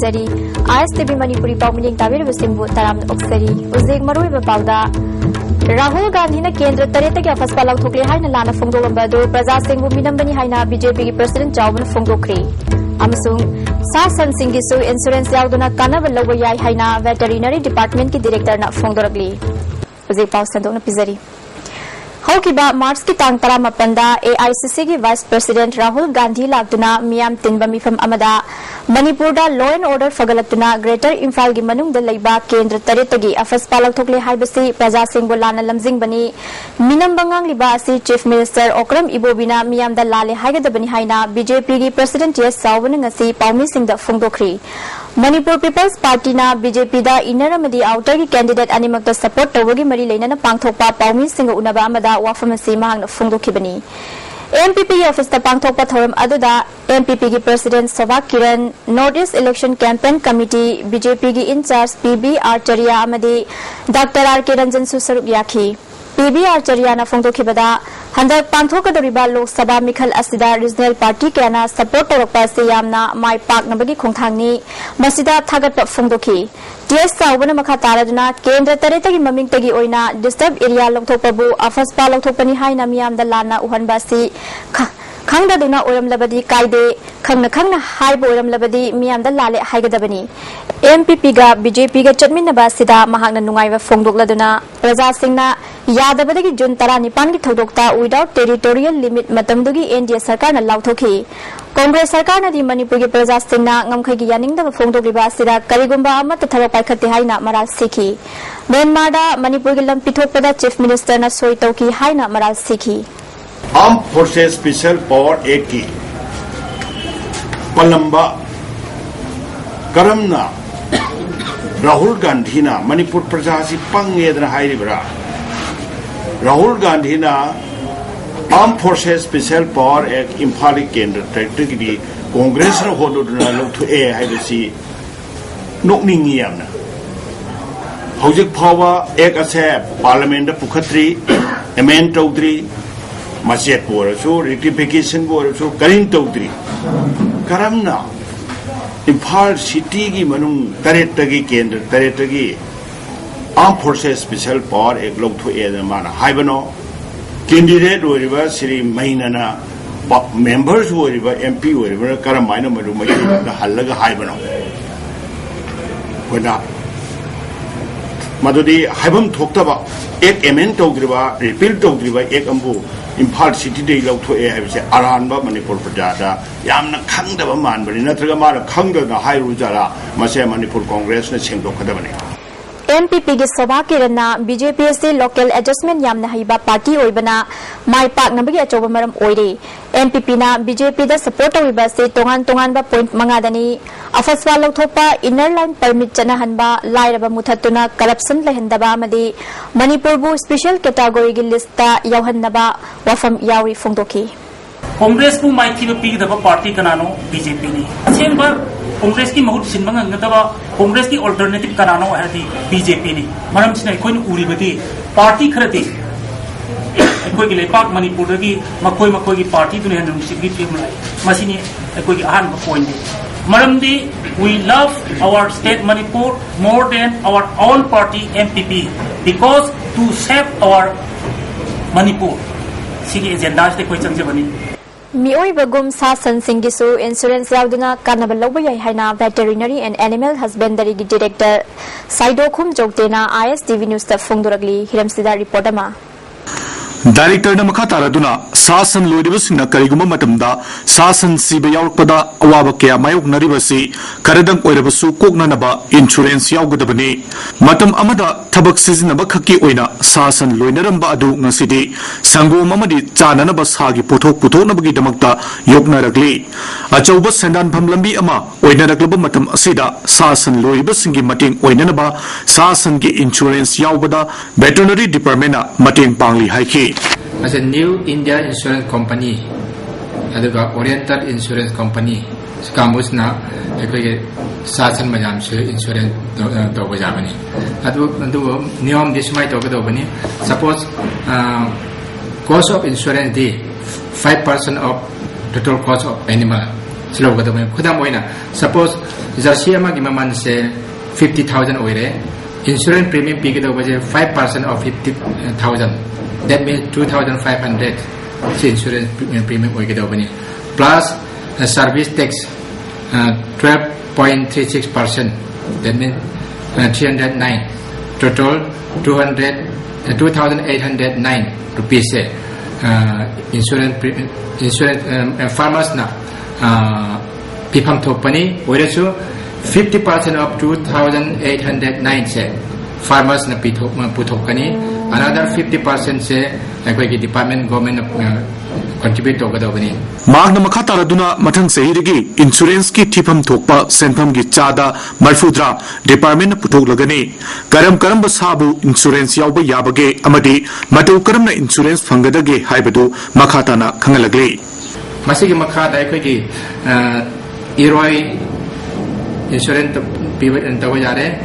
ꯄꯤꯖꯔꯤ ISTV Manipuri Paumining Tabir Simbu Taram Oxeri Uzig Marui Bapauda Rahul Gandhi na Kendra Tareta ke Afas Palau Thukle Haina Lana Fungdo Lambado Praja Singh Minambani Haina BJP ki President Jawban Fungdo Kri Amasung Sasan Singh Gisu Insurance Yauduna Kanava Lawayai Haina Veterinary Department ki Director na Fungdo Ragli Uzig Pau Sandong na Pizari Haukiba March ki tang tara mapanda AICC ki Vice President Rahul Gandhi lagtuna Miyam Tinba Mifam Amada Manipur da Law and Order fagalatuna Greater Imphal gi manung da leiba Kendra Taretagi Afas Palak Thokle haibasi Praja Singh Bolana Lamjing bani Minam Bangang liba asi Chief Minister Okram Ibobina Miyam da lale haigadabani haina BJP gi President Yes Sawban ngasi Paumi Singh da Fungdokri Manipur People's Party na BJP da inner amadi outer ki candidate animak da support tawagi mari leina pangthokpa Paumi Singh unaba amada wafamasi mahang Fungdokhibani MPP office da pangthokpa thoram aduda MPP ki President Sova Kiran Northeast Election Campaign Committee BJP ki in charge PB Archaria amadi Dr. R.K. Ranjan su sarup yakhi PB Archaria na Fungdokhibada Handak pangthokadoriba Lok Sabha Mikhal asida regional party kana support torokpa se yamna mai pak nabagi khongthangni masida thagatpa Fungdokhi TS Sawbana makha taraduna Kendra Taretagi mamingtagi oina disturb area lokthokpabu afas pa lokthokpani haina miyamda lana uhanbasi Khangda duna oram labadi kaide khangna haibo oram labadi miyamda lale haigadabani MPP ga BJP ga chatminaba sida mahakna nungaiba fongdokladuna Praja Singhna yadabadagi June 19 gi thodokta without territorial limit matamdugi NDA sarkar na lauthokhi Congress sarkar na di Manipur gi Praja Singhna ngamkhai gi yaningda fongdokliba sida karigumba amata tharak paikhatte haina maral sikhi Myanmar da Manipur gi lam pithokpada Chief Minister na soi tawki haina maral sikhi Armed Forces Special Power Act की पलंबा करमना राहुल गांधी ना मणिपुर प्रजा से पंगेदना हाइरिबरा राहुल गांधी ना Armed Forces Special Power Act Imphal केंद्र tractor की कांग्रेस ने होदोदना लोग ए हाइबसी नोकनिंगी यामना हौजिक फावा एक असे पार्लियामेंट पुखत्री एमेंड तौद्री Masyat borasu, rectification borasu, karin tawdri. Karamna, Imphal City ki manung taretagi kendra taretagi Armed Forces Special Power ek log thu eda mana haibano candidate woriba Sri Mahinana members woriba MP woriba karamaina madu mai da halaga haibano. Wena madudi haibam thoktaba ek amend tawdriba repeal tawdriba ek ambu Imphal City day log to a have Aranba Manipur Prajada, Yamna Kangda Man, but in a Tragamara Kanga, the High Rujara, Masaya Manipur Congress, and Singdo Kadavani. MPP gi Sova Kirana BJP local adjustment yamna haiba party oibana mai pak nabagi achoba maram oire MPP na BJP da support oiba se tongan ba point mangadani afaswa lokthokpa inner line permit chana hanba lairaba muthatuna corruption lehendaba amadi Manipur bu special category gi list ta yauhannaba wafam yauri fongdoki Congress ku mai thi pi da party kanano BJP ni asemba Congress ki mahut sinbang ngataba Congress ki alternative kanano hai di BJP ni maram sina koi uri bati party kharati koi ki lepak Manipur gi makoi ki party tu ne handum sigri film lai masini koi ki ahan point maram di we love our state Manipur more than our own party MPP because to save our Manipur sigi agenda ste koi changje bani Mioi bagum sa san singisu insurance yauduna kanaba lawayai haina veterinary and animal husbandry gi director Saido Khum Jogtena ISTV News ta Fungduragli Hiramsida report ama Director na makha taraduna sasan loidibasina kariguma matamda sasan siba yaurpada awaba kya mayok naribasi karadang oirabasu koknanaba insurance yaugadabani matam amada thabak sizinaba khaki oina sasan loinaramba adu ngasidi sangom amadi chananaba sagi pothok puthonabagi damakta yoknaragli achauba sendan phamlambi ama oinaraglaba matam asida sasan loibasingi mating oinanaba sasan gi insurance yaubada veterinary department na mating pangli haiki As a new India insurance company, aduga Oriental Insurance Company, Kamus na ekoi sasan majam se insurance to bajabani. Adu niyam dismay to kadobani. Suppose cost of insurance di 5% of total cost of animal 슬로우거든요. 그다음 뭐이나 suppose 저시 아마기 만만세 50,000 오이래 insurance premium 비기도 버제 5% of 50,000 that means 2,500 insurance premium 오이기도 버니 plus service tax 12.36% that means 309 total 2,809 rupees insurance farmers na pipam thopani oiresu 50% of 2,809 se farmers na puthokani another 50% se akhoi department government contribute togadobani Magna Makataraduna Matang Sehirigi, insurance ki tipam thokpa, senpam gi chada, Malfudra, Department Putok Lagani, Karam Karamba Sabu, insurance yauba yabage, Amadi, Matu Karamna insurance fangadage, Haibadu, Makatana, Kangalagli. Masigi Makata, Equigi, Iroi insurance pivot and Tawajare,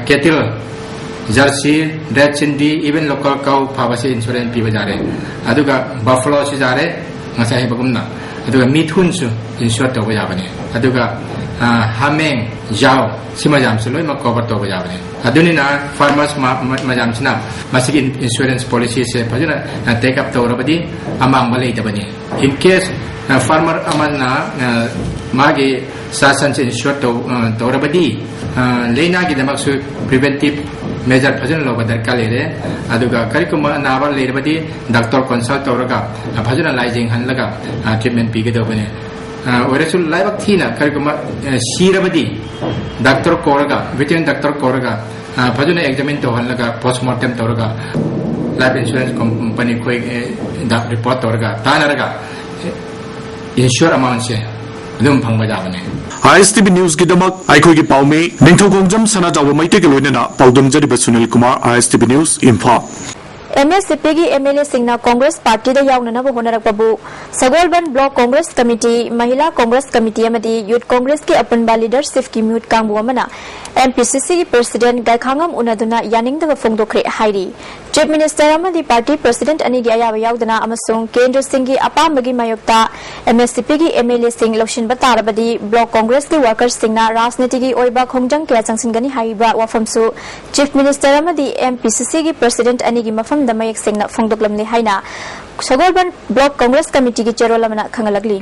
Kettle, Jersey, Red Cindy, even local cow, Pavasi insurance pivajare, Aduga, Buffalo Sizare. Masai bagumna aduga mithunsu insure to bajabane aduga hameng jao simajam suloi ma cover to bajabane adunina farmers majam sina masigi insurance policy se phajuna take up to rabadi amang balei dabani in case farmer amana magi sasan se insure to rabadi leina gi damaksu preventive measure phajuna lo badar kalere aduga karikuma nabar lerbadi doctor consult toraga phajuna laijing hanlaga treatment pigedobane oresul laibak thina karikuma sirabadi doctor koraga veterinary doctor koraga phajuna examine to hanlaga postmortem toraga life insurance company koi report toraga tanaraga insure amount se dum phangba jabane ISTV News Gidamak, Aikogi Paume, Nintogong Sana Jawa Maite Galonina, Paudum Jari Sunil Kumar, ISTV News, Info. MSCPगी MLA सिंगना Congress party दा यावना होनरकबु सगोलबन block Congress committee Mahila Congress committee अमदी youth Congress के अपनबा leadership की म्यूट कांगबु अमना MPCC की प्रेसिडेंट गायखांगम उनादुना यानिंगदब फोंगदोखरे हाइरी चीफ मिनिस्टर अमदी पार्टी प्रेसिडेंट अनिगी अयाब यावदना अमसुंग केंद्र सिंगी अपामगी मायोक्ता MSCPगी MLA सिंग लौशिनबा तारबदी ब्लॉक कांग्रेस के वर्कर्स सिंगना राजनीतिगी ओइबा खोंजंग के चंगसिनगनी हाइबा वाफमसु चीफ मिनिस्टर अमदी MPCC की प्रेसिडेंट अनिगी मफम दमयक सिंगना फोंगदोकलमने हाइना सगोलबन ब्लॉक कांग्रेस कमिटी की चेरोलमना खंगलगली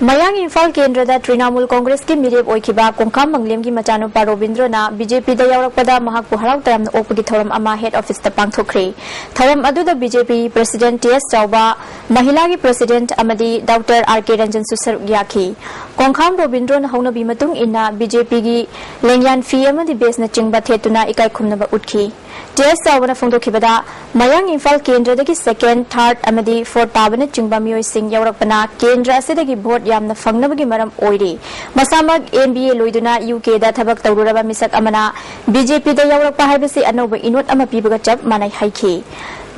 मयांग इम्फाल केंद्र तृणमूल कांग्रेस की मिरेप ओइखिबा कोंखाम मंगलेम की मचानुपा रोबिंद्रना बीजेपी दा यावरकपदा महकपु हराव तरामना ओपगी थौरम अमा हेड ऑफिस ता पांगथोखरे थौरम अदुदा बीजेपी प्रेसिडेंट टीएस चौबा महिला की प्रेसिडेंट अमदी डॉक्टर आरके रंजन सुसर याखी कोंखाम रोबिंद्रना हौनबी मतुंग इन्ना बीजेपी की लेंयान फी अमदी बेसना चिंगबा थेतुना इकाई खुमनबा उठखी टीएस चौबना फोंदोखिबदा मयांग इम्फाल केंद्र दगी सेकेंड थर्ड अमदी फोर्थ ताबना चिंगबा मियोय सिंग यावरकपना केंद्र असिदगी भोट यामना फंगनबगी मरम ओइरे मसामक MBA लोइदुना UK दा थबक तौरुरबा मिसक अमना बीजेपी दा यावरकपा हाइबसी अनौब इनोट अमा पीबगा चप मानाय हाइखी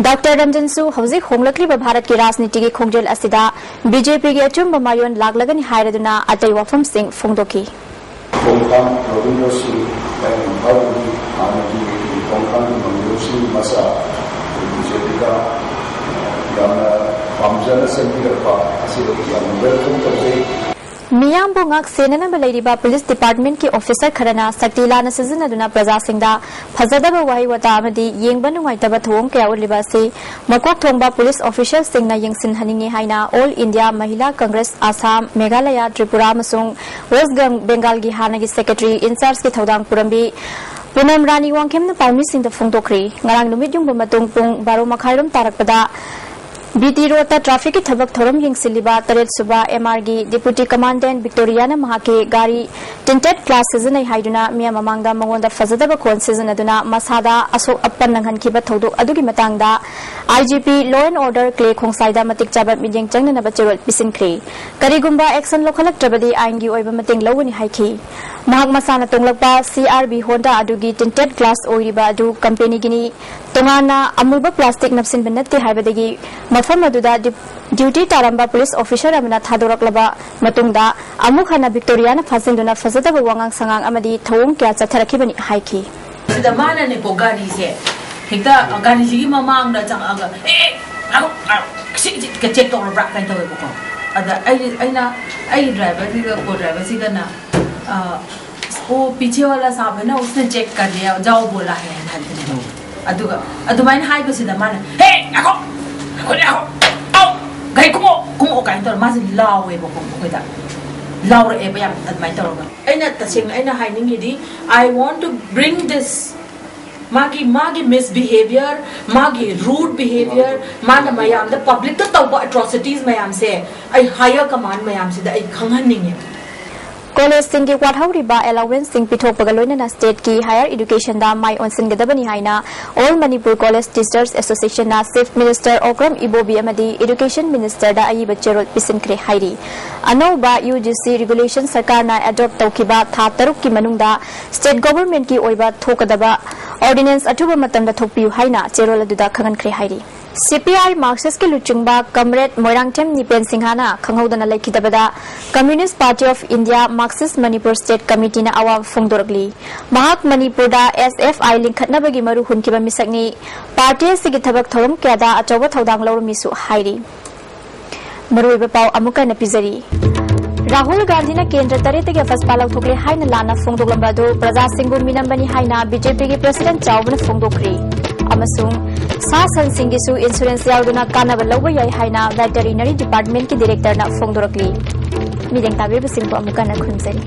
डॉक्टर रंजन सु हौजिक होंगलक्लिबा भारत की राजनीति की खोंजेल असिदा बीजेपी की अचुंब मायोन लागलगनी हाइरदुना अतै वफम सिंह फोंदोखी कोंखाम रविंद्र सिंह भारत आने कोंखाम मंगलोसिंह मसा बीजेपी का पामजन सेंटिरपा वेलकम करते मियामबो ngak senana balairiba police department के ऑफिसर खरना शक्ति लाना सिजनदुना प्रजा सिंगदा फजदबा वाहि वता अमदी येंगबा नुंगाइतबा थोंग कया उलिबा से मकोक थोंगबा पुलिस ऑफिसर सिंगना यंगसिन हनिंगे हाइना ऑल इंडिया महिला कांग्रेस आसाम मेघालय त्रिपुरा मसुंग वेस्ट बंगाल की हानागी सेक्रेटरी इंचार्ज के थौदांग पुरंबी पुनम रानी वांगखेमना पाउमी सिंग द फोंदोखरे ngarang numit yung bumatong pung 12 makhairom tarakpada BT road traffic की थबक थोरम यंगसिलिबा तरेत सुबा एमआरगी डिप्यूटी कमांडेंट विक्टोरियाना महाके गाड़ी टिंटेड क्लास सिजनai हाइदुना मिया ममांगदा मंगोंदा फजदबा खोन सिजनदुना मसादा असो अपन नंगहनखिबा थौदोक अदुगी मतांगदा आईजीपी लॉ एंड ऑर्डर क्ले खोंसाइदा मतिक चाबा मिजेंग चंगनबा चेरोल पिसिनख्रे करिगुंबा एक्शन लोखलक्त्रबदी आइनगी ओइबा मतेंग लौगनी हाइखी महाक मसाना तोंगलकपा सीआरबी होंडा अदुगी टिंटेड ग्लास ओइरिबा अदु कंपनी गिनी तोंगाना अमुबा प्लास्टिक नपसिन बनते हाइबदगी मफम अदुदा ड्यूटी तारंबा पुलिस ऑफिसर अमना थादोरकलबा मतुंगदा अमुक हना विक्टोरियाना फासिंदुना फजदबा वांगांग संगांग अमदी थौंग क्या चथरखिबनी हाइखी सिदा माना ने को गाड़ी से हेक्ता गाड़ी जी ममांग दा चंग आगा ए के चेक तो रब्रा काइन तो को ada ai driver siga ko driver siga na वो पीछे वाला साहब है ना उसने चेक कर लिया जाओ बोला है अदुमाइन हाई बसिदा मान हे आको आओ गई कुमो काइन तोर मासे लावे बको कोइदा लाउर ए बयाम अदुमाइन तोरगा अइना तसिंग अइना हाइनिंगिदी I want to bring this magi misbehavior magi rude behavior mana mayam the public to tawba atrocities mayam se I higher command mayam se da I khanghaninge College Singi Wathauliba allowance sing Pithokpaga loinana state ki higher education da mai onsingadabani haina All Manipur College Teachers Association na Chief Minister Okram Ibobi amadi Education Minister da ayiba cherol pisinkre hairi Anoba UGC regulation sarkar na adopt tawkiba tha taruk ki manungda state government ki oiba thokadaba ordinance athuba matamda thokpiu haina cherol aduda khangankre hairi CPI Marxist ki luchungba Comrade Moirangthem Nipen Singhana khanghodana laikhidabada Communist Party of India Marxist Manipur State Committee na awa phongdoragli Mahak Manipur da SFI linkhatnabagi maru hunkiba misakni party sigi thabak thoram kyada achoba thodang lawrmi su hairi maruiba pau amuka na pizari Rahul Gandhi na kendra taretagi faspa lauthokle haina lana phongdoglamba do praja singbu minambani haina BJP ki President Chawbana phongdokri amasung sa sansingisu insurance yauduna kanaba lawba yai haina veterinary department ki director na phongdorakli mideng tabe basingbu amuka na khunjari